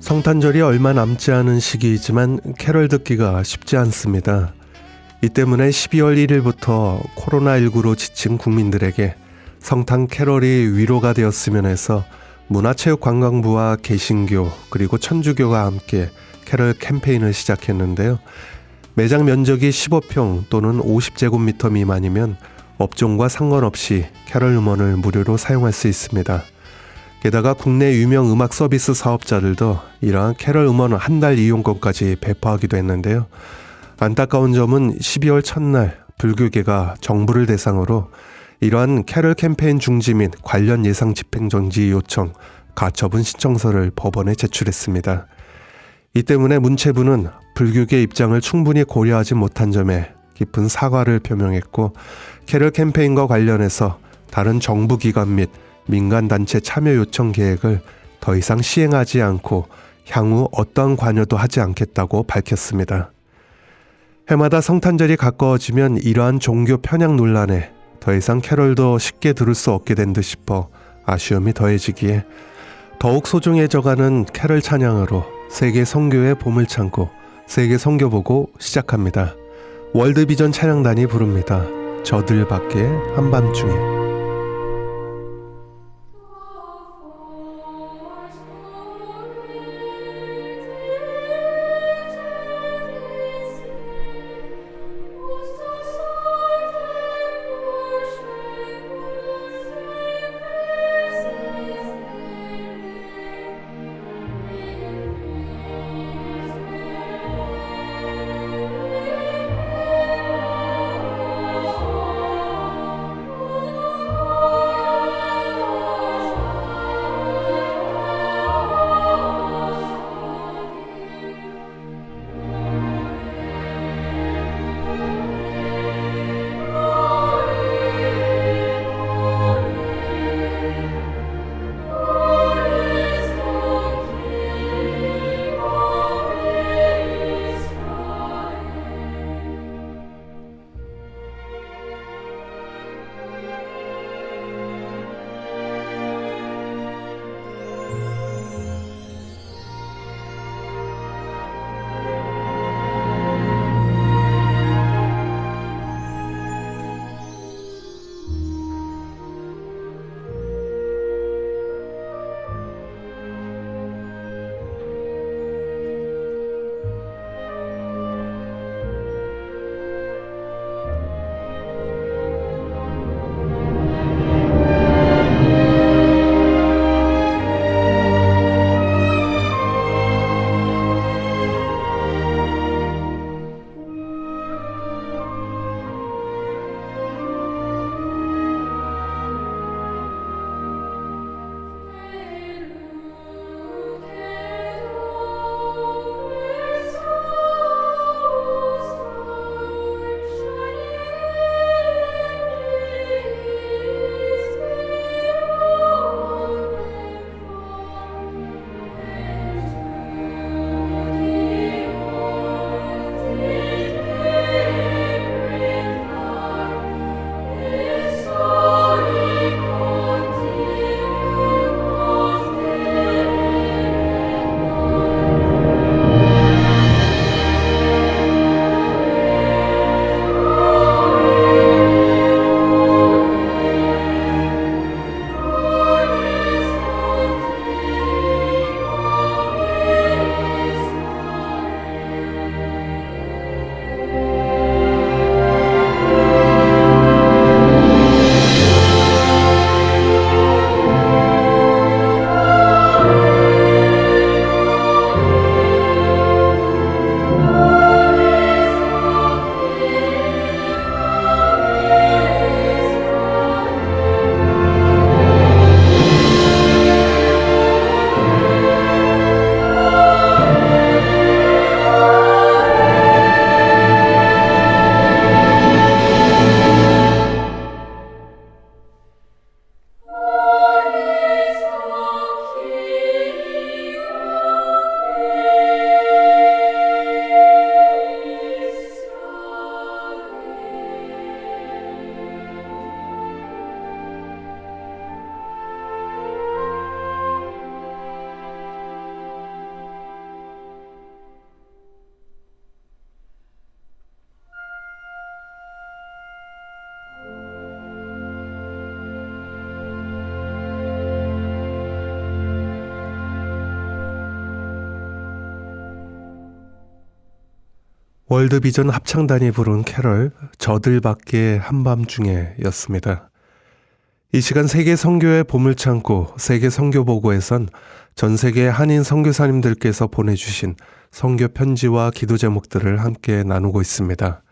성탄절이 얼마 남지 않은 시기이지만 캐럴 듣기가 쉽지 않습니다. 이 때문에 12월 1일부터 코로나19로 지친 국민들에게 성탄 캐럴이 위로가 되었으면 해서 문화체육관광부와 개신교 그리고 천주교가 함께 캐럴 캠페인을 시작했는데요. 매장 면적이 15평 또는 50제곱미터 미만이면 업종과 상관없이 캐럴 음원을 무료로 사용할 수 있습니다. 게다가 국내 유명 음악 서비스 사업자들도 이러한 캐럴 음원 한 달 이용권까지 배포하기도 했는데요. 안타까운 점은 12월 첫날 불교계가 정부를 대상으로 이러한 캐럴 캠페인 중지 및 관련 예상 집행 정지 요청, 가처분 신청서를 법원에 제출했습니다. 이 때문에 문체부는 불교계 입장을 충분히 고려하지 못한 점에 깊은 사과를 표명했고, 캐럴 캠페인과 관련해서 다른 정부기관 및 민간단체 참여 요청 계획을 더 이상 시행하지 않고 향후 어떠한 관여도 하지 않겠다고 밝혔습니다. 해마다 성탄절이 가까워지면 이러한 종교 편향 논란에 더 이상 캐럴도 쉽게 들을 수 없게 된 듯 싶어 아쉬움이 더해지기에 더욱 소중해져가는 캐럴 찬양으로 세계 선교의 봄을 참고 세계 선교 보고 시작합니다. 월드비전 찬양단이 부릅니다. 저들 밖에 한밤중에. 월드비전 합창단이 부른 캐럴 저들밖에 한밤중에였습니다. 이 시간 세계 선교의 보물창고 세계 선교보고에선 전 세계 한인 선교사님들께서 보내주신 선교 편지와 기도 제목들을 함께 나누고 있습니다.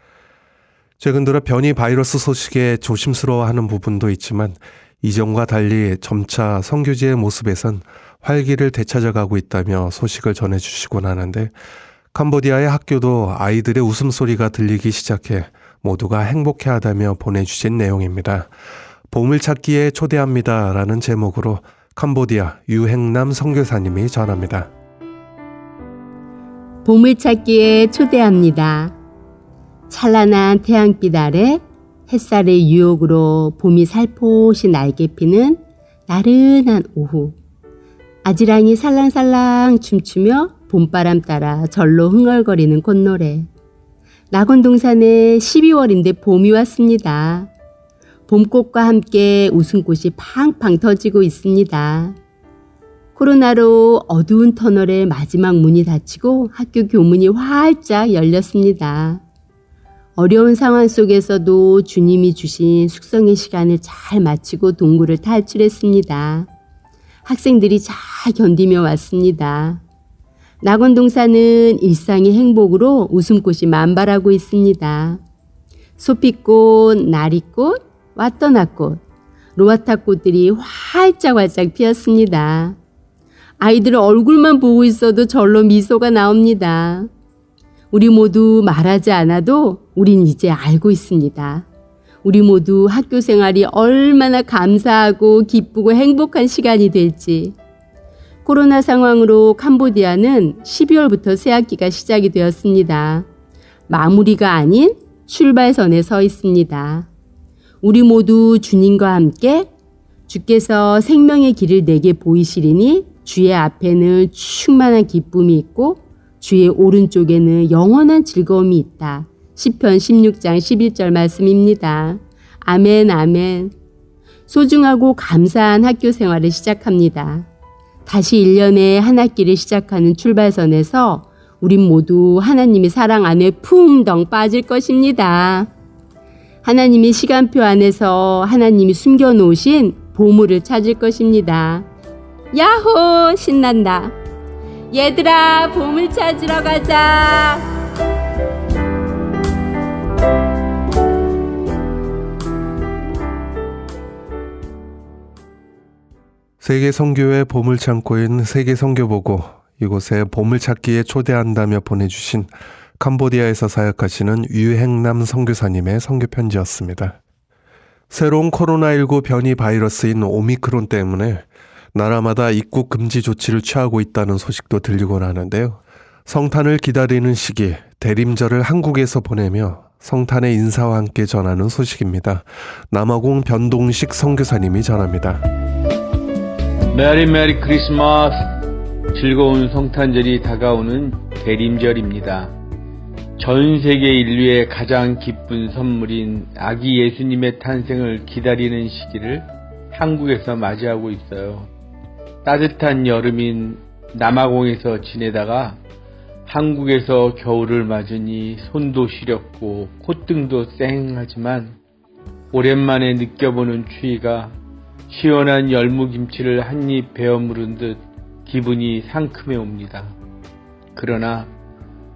최근 들어 변이 바이러스 소식에 조심스러워하는 부분도 있지만 이전과 달리 점차 선교지의 모습에선 활기를 되찾아가고 있다며 소식을 전해주시곤 하는데, 캄보디아의 학교도 아이들의 웃음소리가 들리기 시작해 모두가 행복해하다며 보내주신 내용입니다. 보물찾기에 초대합니다 라는 제목으로 캄보디아 유행남 선교사님이 전합니다. 보물찾기에 초대합니다. 찬란한 태양빛 아래 햇살의 유혹으로 봄이 살포시 날개 피는 나른한 오후, 아지랑이 살랑살랑 춤추며 봄바람 따라 절로 흥얼거리는 콧노래. 낙원동산에 12월인데 봄이 왔습니다. 봄꽃과 함께 웃음꽃이 팡팡 터지고 있습니다. 코로나로 어두운 터널의 마지막 문이 닫히고 학교 교문이 활짝 열렸습니다. 어려운 상황 속에서도 주님이 주신 숙성의 시간을 잘 마치고 동굴을 탈출했습니다. 학생들이 잘 견디며 왔습니다. 낙원동산은 일상의 행복으로 웃음꽃이 만발하고 있습니다. 소피꽃, 나리꽃, 왓떠나꽃, 로아타꽃들이 활짝활짝 피었습니다. 아이들은 얼굴만 보고 있어도 절로 미소가 나옵니다. 우리 모두 말하지 않아도 우린 이제 알고 있습니다. 우리 모두 학교 생활이 얼마나 감사하고 기쁘고 행복한 시간이 될지. 코로나 상황으로 캄보디아는 12월부터 새학기가 시작이 되었습니다. 마무리가 아닌 출발선에 서 있습니다. 우리 모두 주님과 함께 주께서 생명의 길을 내게 보이시리니 주의 앞에는 충만한 기쁨이 있고 주의 오른쪽에는 영원한 즐거움이 있다. 시편 16장 11절 말씀입니다. 아멘, 아멘. 소중하고 감사한 학교 생활을 시작합니다. 다시 1년의 한 학기를 시작하는 출발선에서 우린 모두 하나님의 사랑 안에 풍덩 빠질 것입니다. 하나님의 시간표 안에서 하나님이 숨겨놓으신 보물을 찾을 것입니다. 야호! 신난다. 얘들아, 보물 찾으러 가자. 세계 선교의 보물창고인 세계 선교보고, 이곳에 보물찾기에 초대한다며 보내주신 캄보디아에서 사역하시는 유행남 선교사님의 선교편지였습니다. 새로운 코로나19 변이 바이러스인 오미크론 때문에 나라마다 입국 금지 조치를 취하고 있다는 소식도 들리곤 하는데요. 성탄을 기다리는 시기, 대림절을 한국에서 보내며 성탄의 인사와 함께 전하는 소식입니다. 남아공 변동식 선교사님이 전합니다. 메리 크리스마스. 즐거운 성탄절이 다가오는 대림절입니다. 전 세계 인류의 가장 기쁜 선물인 아기 예수님의 탄생을 기다리는 시기를 한국에서 맞이하고 있어요. 따뜻한 여름인 남아공에서 지내다가 한국에서 겨울을 맞으니 손도 시렵고 콧등도 쌩하지만 오랜만에 느껴보는 추위가 시원한 열무김치를 한 입 베어 무른 듯 기분이 상큼해 옵니다. 그러나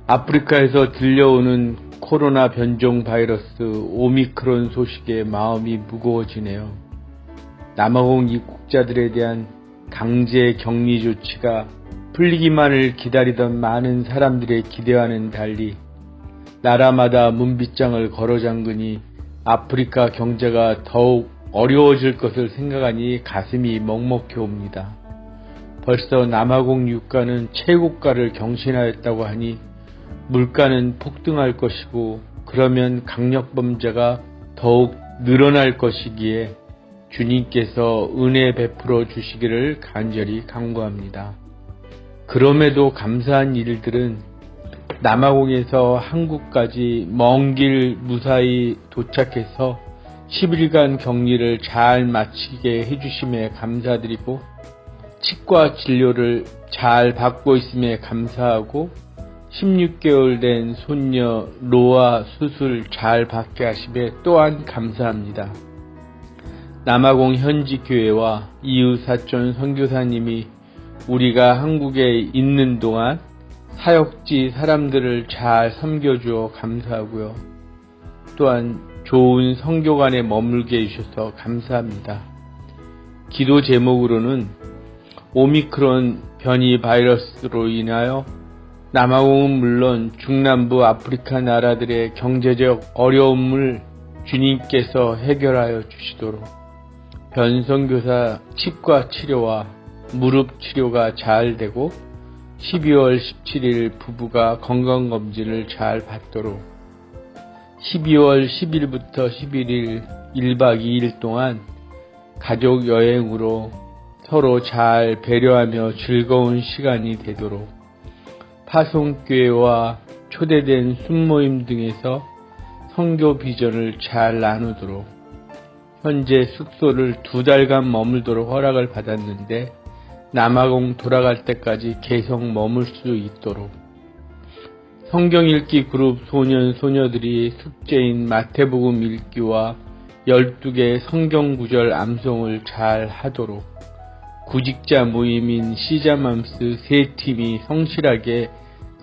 아프리카에서 들려오는 코로나 변종 바이러스 오미크론 소식에 마음이 무거워지네요. 남아공 입국자들에 대한 강제 격리 조치가 풀리기만을 기다리던 많은 사람들의 기대와는 달리 나라마다 문빗장을 걸어 잠그니 아프리카 경제가 더욱 어려워질 것을 생각하니 가슴이 먹먹해 옵니다. 벌써 남아공 유가는 최고가를 경신하였다고 하니 물가는 폭등할 것이고 그러면 강력범죄가 더욱 늘어날 것이기에 주님께서 은혜 베풀어 주시기를 간절히 간구합니다. 그럼에도 감사한 일들은 남아공에서 한국까지 먼 길 무사히 도착해서 10일간 격리를 잘 마치게 해주심에 감사드리고 치과 진료를 잘 받고 있음에 감사하고 16개월 된 손녀 로아 수술 잘 받게 하심에 또한 감사합니다. 남아공 현지 교회와 이웃 사촌 선교사님이 우리가 한국에 있는 동안 사역지 사람들을 잘 섬겨주어 감사하고요. 또한 좋은 선교관에 머물게 해주셔서 감사합니다. 기도 제목으로는 오미크론 변이 바이러스로 인하여 남아공은 물론 중남부 아프리카 나라들의 경제적 어려움을 주님께서 해결하여 주시도록 변선교사 치과 치료와 무릎 치료가 잘 되고 12월 17일 부부가 건강검진을 잘 받도록 12월 10일부터 11일 1박 2일 동안 가족 여행으로 서로 잘 배려하며 즐거운 시간이 되도록 파송교회와 초대된 순모임 등에서 선교 비전을 잘 나누도록 현재 숙소를 2달간 머물도록 허락을 받았는데 남아공 돌아갈 때까지 계속 머물 수 있도록 성경 읽기 그룹 소년 소녀들이 숙제인 마태복음 읽기와 12개 성경 구절 암송을 잘 하도록 구직자 모임인 시자맘스 3팀이 성실하게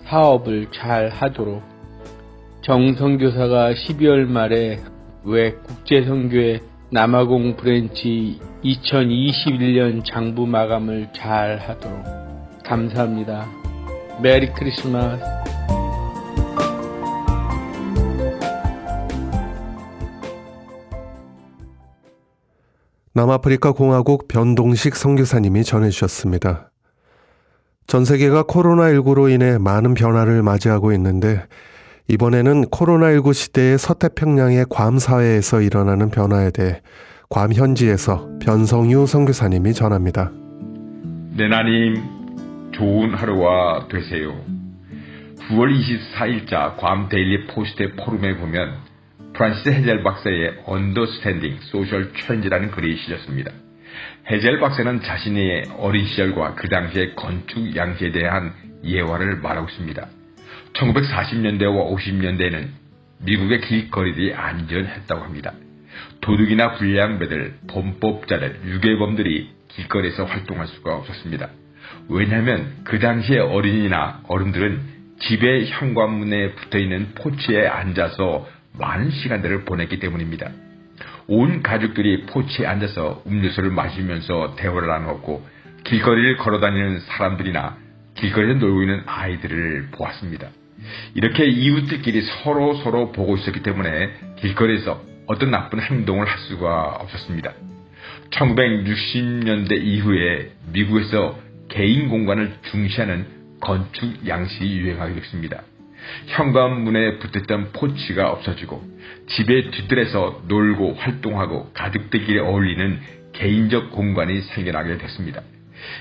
사업을 잘 하도록 정선교사가 12월 말에 왜 국제선교회 남아공 브랜치 2021년 장부 마감을 잘 하도록 감사합니다. 메리 크리스마스. 남아프리카 공화국 변동식 선교사님이 전해주셨습니다. 전 세계가 코로나19로 인해 많은 변화를 맞이하고 있는데 이번에는 코로나19 시대의 서태평양의 괌 사회에서 일어나는 변화에 대해 괌 현지에서 변성유 선교사님이 전합니다. 내나님 좋은 하루가 되세요. 9월 24일자 괌 데일리 포스트의 포럼에 보면 프란시스 헤젤 박사의 Understanding Social Change라는 글이 실렸습니다. 헤젤 박사는 자신의 어린 시절과 그 당시의 건축 양식에 대한 예화를 말하고 있습니다. 1940년대와 50년대에는 미국의 길거리들이 안전했다고 합니다. 도둑이나 불량배들, 범법자들, 유괴범들이 길거리에서 활동할 수가 없었습니다. 왜냐하면 그 당시의 어린이나 어른들은 집의 현관문에 붙어있는 포치에 앉아서 많은 시간들을 보냈기 때문입니다. 온 가족들이 포치에 앉아서 음료수를 마시면서 대화를 나누었고 길거리를 걸어다니는 사람들이나 길거리에서 놀고 있는 아이들을 보았습니다. 이렇게 이웃들끼리 서로 보고 있었기 때문에 길거리에서 어떤 나쁜 행동을 할 수가 없었습니다. 1960년대 이후에 미국에서 개인 공간을 중시하는 건축 양식이 유행하게 됐습니다. 현관문에 붙었던 포치가 없어지고 집의 뒤뜰에서 놀고 활동하고 가족들끼리 어울리는 개인적 공간이 생겨나게 됐습니다.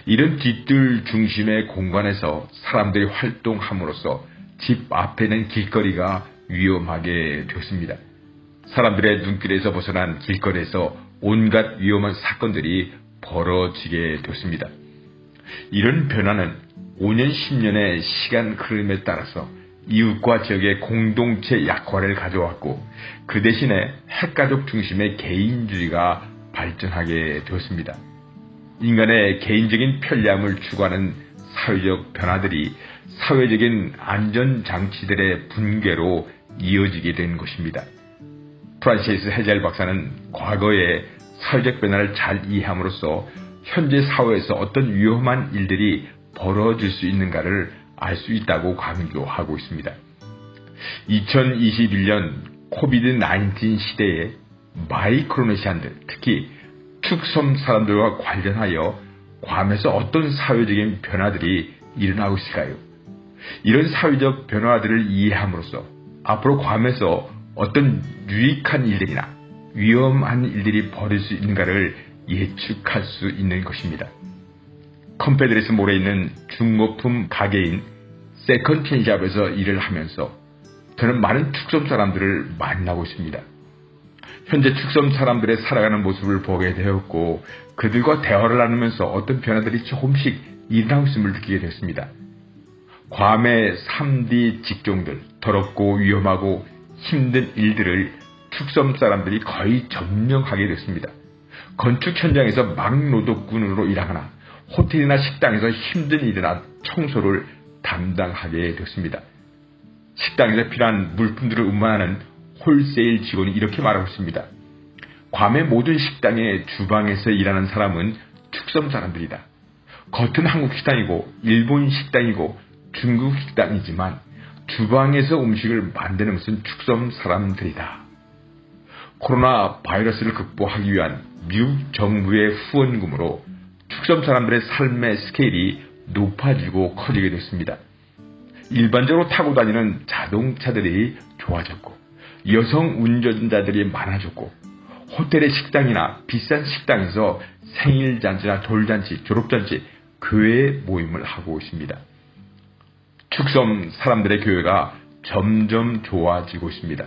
이런 뒤뜰 중심의 공간에서 사람들이 활동함으로써 집 앞에는 길거리가 위험하게 되었습니다. 사람들의 눈길에서 벗어난 길거리에서 온갖 위험한 사건들이 벌어지게 되었습니다. 이런 변화는 5년, 10년의 시간 흐름에 따라서 이웃과 지역의 공동체 약화를 가져왔고 그 대신에 핵가족 중심의 개인주의가 발전하게 되었습니다. 인간의 개인적인 편리함을 추구하는 사회적 변화들이 사회적인 안전장치들의 붕괴로 이어지게 된 것입니다. 프란시스 헤젤 박사는 과거의 사회적 변화를 잘 이해함으로써 현재 사회에서 어떤 위험한 일들이 벌어질 수 있는가를 알 수 있다고 강조하고 있습니다. 2021년 코비드-19 시대에 마이크로네시안들, 특히 축섬 사람들과 관련하여 괌에서 어떤 사회적인 변화들이 일어나고 있을까요? 이런 사회적 변화들을 이해함으로써 앞으로 괌에서 어떤 유익한 일들이나 위험한 일들이 벌어질 수 있는가를 예측할 수 있는 것입니다. 컨페드레스 몰에 있는 중고품 가게인 세컨드핸드샵에서 일을 하면서 저는 많은 축섬 사람들을 만나고 있습니다. 현재 축섬 사람들의 살아가는 모습을 보게 되었고 그들과 대화를 나누면서 어떤 변화들이 조금씩 일어나고 있음을 느끼게 됐습니다. 괌의 3D 직종들, 더럽고 위험하고 힘든 일들을 축섬 사람들이 거의 점령하게 됐습니다. 건축 현장에서 막노동꾼으로 일하거나 호텔이나 식당에서 힘든 일이나 청소를 담당하게 됐습니다. 식당에서 필요한 물품들을 운반하는 홀세일 직원이 이렇게 말하고 있습니다. 괌의 모든 식당의 주방에서 일하는 사람은 축섬 사람들이다. 겉은 한국 식당이고 일본 식당이고 중국 식당이지만 주방에서 음식을 만드는 것은 축섬 사람들이다. 코로나 바이러스를 극복하기 위한 미국 정부의 후원금으로 축섬 사람들의 삶의 스케일이 높아지고 커지게 됐습니다. 일반적으로 타고 다니는 자동차들이 좋아졌고 여성 운전자들이 많아졌고 호텔의 식당이나 비싼 식당에서 생일잔치나 돌잔치, 졸업잔치, 교회 모임을 하고 있습니다. 축섬 사람들의 교회가 점점 좋아지고 있습니다.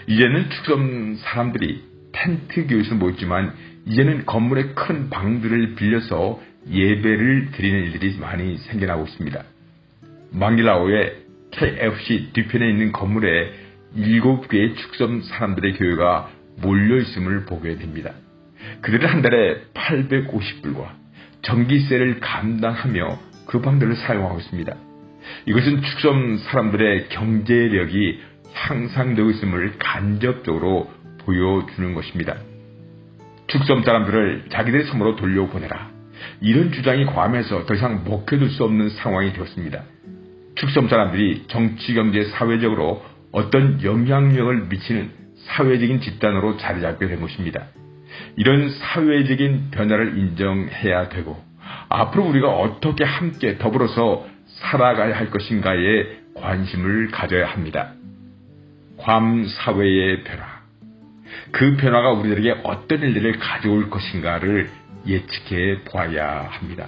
이제는 축섬 사람들이 텐트 교회에서 모였지만 이제는 건물의 큰 방들을 빌려서 예배를 드리는 일들이 많이 생겨나고 있습니다. 망길라오의 KFC 뒤편에 있는 건물에 7개의 축섬 사람들의 교회가 몰려있음을 보게 됩니다. 그들은 한 달에 850불과 전기세를 감당하며 그 방들을 사용하고 있습니다. 이것은 축섬 사람들의 경제력이 향상되고 있음을 간접적으로 보여주는 것입니다. 축섬 사람들을 자기들의 섬으로 돌려보내라. 이런 주장이 괌에서 더 이상 먹혀둘 수 없는 상황이 되었습니다. 축섬 사람들이 정치, 경제, 사회적으로 어떤 영향력을 미치는 사회적인 집단으로 자리 잡게 된 것입니다. 이런 사회적인 변화를 인정해야 되고 앞으로 우리가 어떻게 함께 더불어서 살아가야 할 것인가에 관심을 가져야 합니다. 괌 사회의 변화, 그 변화가 우리들에게 어떤 일들을 가져올 것인가를 예측해 보아야 합니다.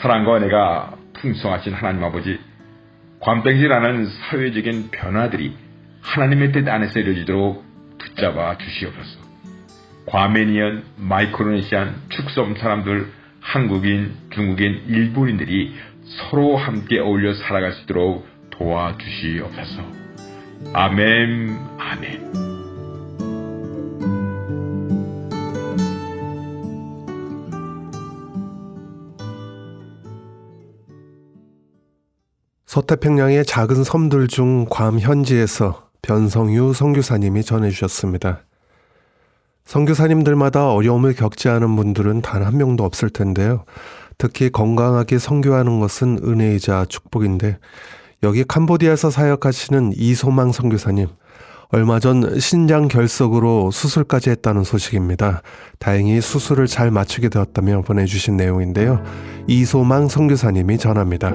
사랑과 은혜가 풍성하신 하나님 아버지, 괌뱅지라는 사회적인 변화들이 하나님의 뜻 안에서 이루어지도록 붙잡아 주시옵소서. 괌에니언, 마이크로네시안, 축섬 사람들, 한국인, 중국인, 일본인들이 서로 함께 어울려 살아갈 수 있도록 도와주시옵소서. 아멘, 아멘. 서태평양의 작은 섬들 중 괌 현지에서 변성유 선교사님이 전해주셨습니다. 선교사님들마다 어려움을 겪지 않은 분들은 단 한 명도 없을 텐데요. 특히 건강하게 선교하는 것은 은혜이자 축복인데 여기 캄보디아에서 사역하시는 이소망 선교사님, 얼마 전 신장 결석으로 수술까지 했다는 소식입니다. 다행히 수술을 잘 마치게 되었다며 보내주신 내용인데요. 이소망 선교사님이 전합니다.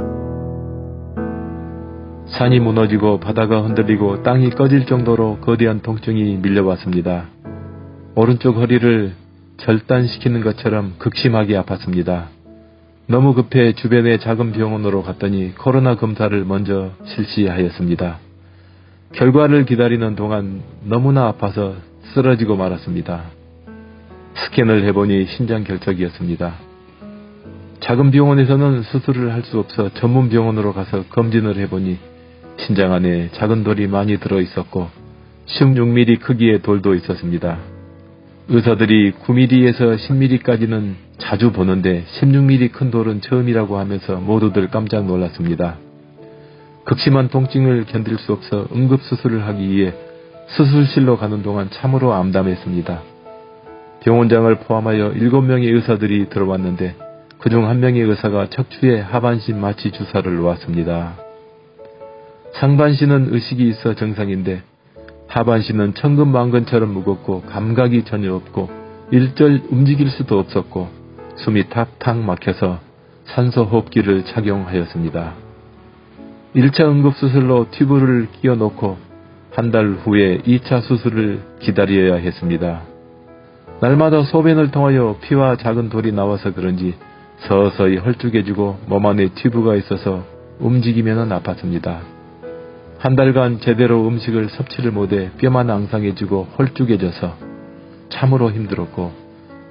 산이 무너지고 바다가 흔들리고 땅이 꺼질 정도로 거대한 통증이 밀려왔습니다. 오른쪽 허리를 절단시키는 것처럼 극심하게 아팠습니다. 너무 급해 주변의 작은 병원으로 갔더니 코로나 검사를 먼저 실시하였습니다. 결과를 기다리는 동안 너무나 아파서 쓰러지고 말았습니다. 스캔을 해보니 신장 결석이었습니다. 작은 병원에서는 수술을 할 수 없어 전문 병원으로 가서 검진을 해보니 신장 안에 작은 돌이 많이 들어있었고 16mm 크기의 돌도 있었습니다. 의사들이 9mm에서 10mm까지는 자주 보는데 16mm 큰 돌은 처음이라고 하면서 모두들 깜짝 놀랐습니다. 극심한 통증을 견딜 수 없어 응급수술을 하기 위해 수술실로 가는 동안 참으로 암담했습니다. 병원장을 포함하여 7명의 의사들이 들어왔는데 그중 한 명의 의사가 척추에 하반신 마취 주사를 놓았습니다. 상반신은 의식이 있어 정상인데 하반신은 천근만근처럼 무겁고 감각이 전혀 없고 일절 움직일 수도 없었고 숨이 탁탁 막혀서 산소호흡기를 착용하였습니다. 1차 응급수술로 튜브를 끼워놓고 한 달 후에 2차 수술을 기다려야 했습니다. 날마다 소변을 통하여 피와 작은 돌이 나와서 그런지 서서히 헐쭉해지고 몸 안에 튜브가 있어서 움직이면 아팠습니다. 한 달간 제대로 음식을 섭취를 못해 뼈만 앙상해지고 헐쭉해져서 참으로 힘들었고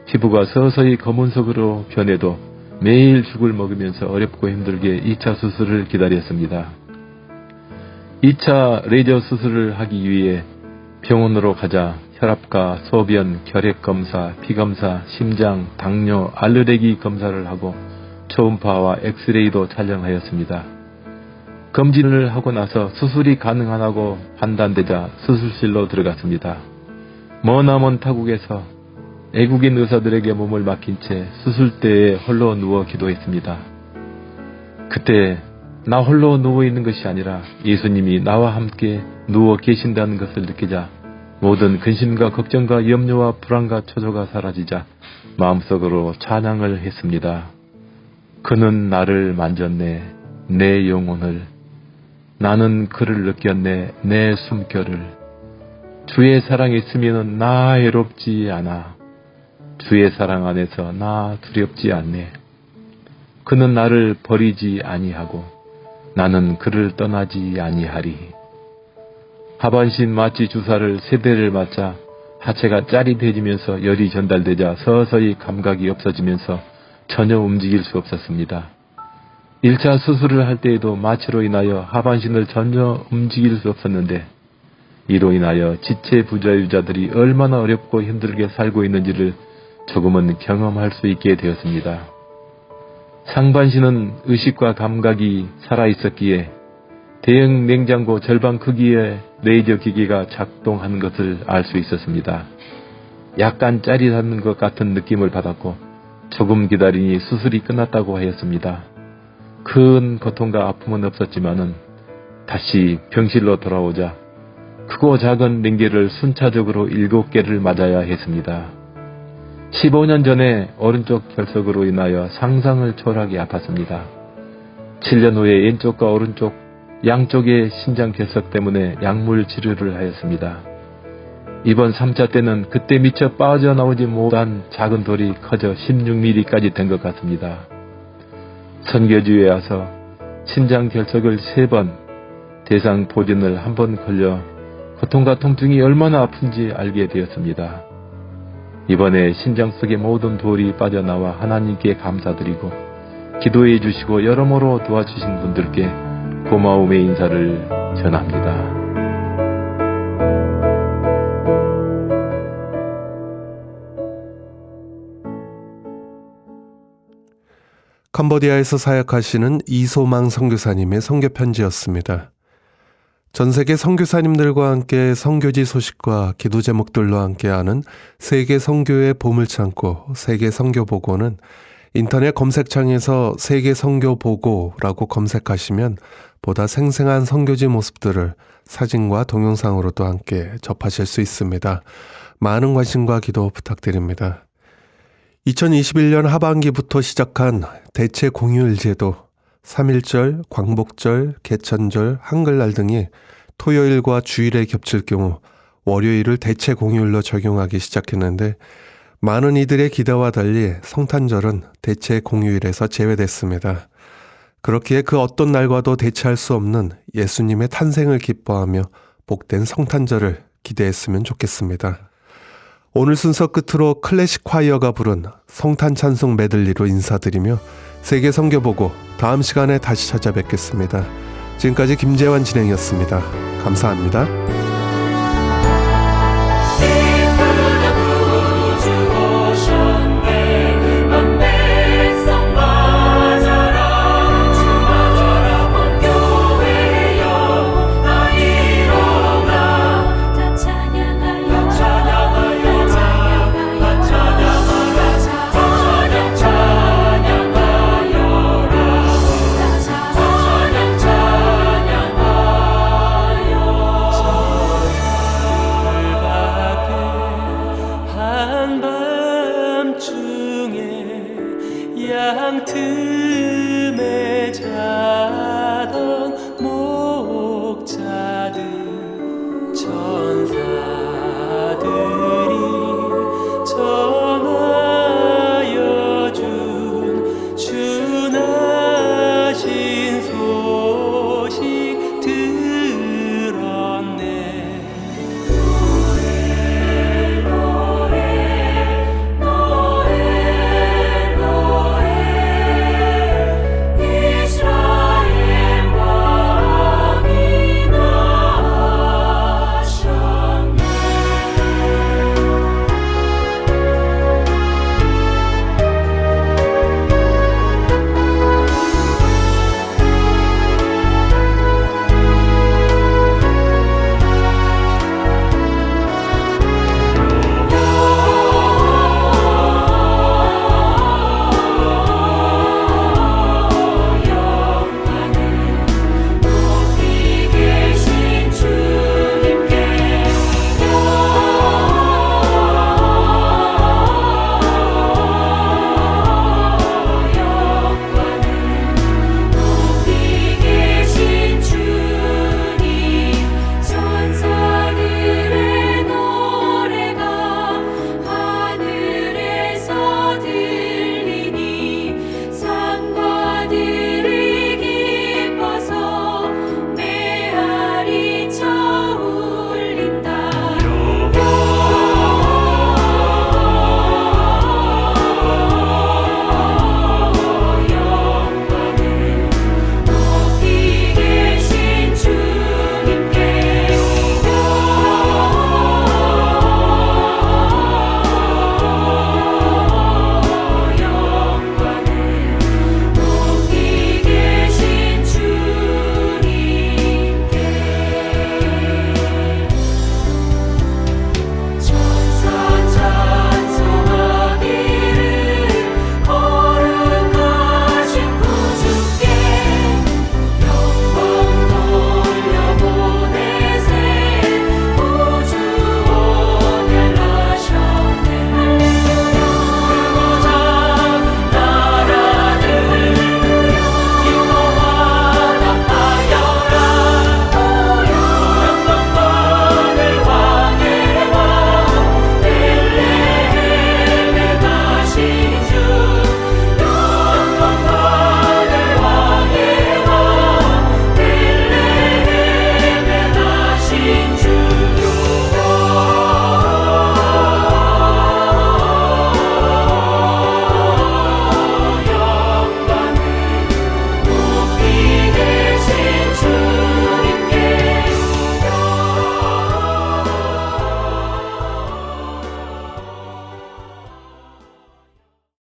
피부가 서서히 검은색으로 변해도 매일 죽을 먹으면서 어렵고 힘들게 2차 수술을 기다렸습니다. 2차 레이저 수술을 하기 위해 병원으로 가자 혈압과 소변, 혈액 검사, 피 검사, 심장, 당뇨, 알레르기 검사를 하고 초음파와 엑스레이도 촬영하였습니다. 검진을 하고 나서 수술이 가능하다고 판단되자 수술실로 들어갔습니다. 머나먼 타국에서 애국인 의사들에게 몸을 맡긴 채 수술대에 홀로 누워 기도했습니다. 그때 나 홀로 누워 있는 것이 아니라 예수님이 나와 함께 누워 계신다는 것을 느끼자 모든 근심과 걱정과 염려와 불안과 초조가 사라지자 마음속으로 찬양을 했습니다. 그는 나를 만졌네, 내 영혼을. 나는 그를 느꼈네, 내 숨결을. 주의 사랑에 있으면 나 외롭지 않아. 주의 사랑 안에서 나 두렵지 않네. 그는 나를 버리지 아니하고 나는 그를 떠나지 아니하리. 하반신 마취 주사를 3대를 맞자 하체가 짜릿해지면서 열이 전달되자 서서히 감각이 없어지면서 전혀 움직일 수 없었습니다. 1차 수술을 할 때에도 마취로 인하여 하반신을 전혀 움직일 수 없었는데 이로 인하여 지체 부자유자들이 얼마나 어렵고 힘들게 살고 있는지를 조금은 경험할 수 있게 되었습니다. 상반신은 의식과 감각이 살아있었기에 대형 냉장고 절반 크기의 레이저 기기가 작동하는 것을 알 수 있었습니다. 약간 짜릿한 것 같은 느낌을 받았고 조금 기다리니 수술이 끝났다고 하였습니다. 큰 고통과 아픔은 없었지만은 다시 병실로 돌아오자 크고 작은 링겔을 순차적으로 7개를 맞아야 했습니다. 15년 전에 오른쪽 결석으로 인하여 상상을 초월하게 아팠습니다. 7년 후에 왼쪽과 오른쪽 양쪽의 신장 결석 때문에 약물 치료를 하였습니다. 이번 3차 때는 그때 미처 빠져나오지 못한 작은 돌이 커져 16mm까지 된 것 같습니다. 선교지에 와서 신장 결석을 3번, 대상 보진을 1번 걸려 고통과 통증이 얼마나 아픈지 알게 되었습니다. 이번에 신장 속의 모든 돌이 빠져나와 하나님께 감사드리고 기도해 주시고 여러모로 도와주신 분들께 고마움의 인사를 전합니다. 캄보디아에서 사역하시는 이소망 선교사님의 선교편지였습니다. 전 세계 선교사님들과 함께 선교지 소식과 기도 제목들로 함께하는 세계 선교의 보물창고 세계 선교보고는 인터넷 검색창에서 세계 선교보고라고 검색하시면 보다 생생한 선교지 모습들을 사진과 동영상으로도 함께 접하실 수 있습니다. 많은 관심과 기도 부탁드립니다. 2021년 하반기부터 시작한 대체 공휴일 제도, 3.1절, 광복절, 개천절, 한글날 등이 토요일과 주일에 겹칠 경우 월요일을 대체 공휴일로 적용하기 시작했는데 많은 이들의 기대와 달리 성탄절은 대체 공휴일에서 제외됐습니다. 그렇기에 그 어떤 날과도 대체할 수 없는 예수님의 탄생을 기뻐하며 복된 성탄절을 기대했으면 좋겠습니다. 오늘 순서 끝으로 클래식 콰이어가 부른 성탄 찬송 메들리로 인사드리며 세계 선교보고 다음 시간에 다시 찾아뵙겠습니다. 지금까지 김재환 진행이었습니다. 감사합니다. 양 틈에 자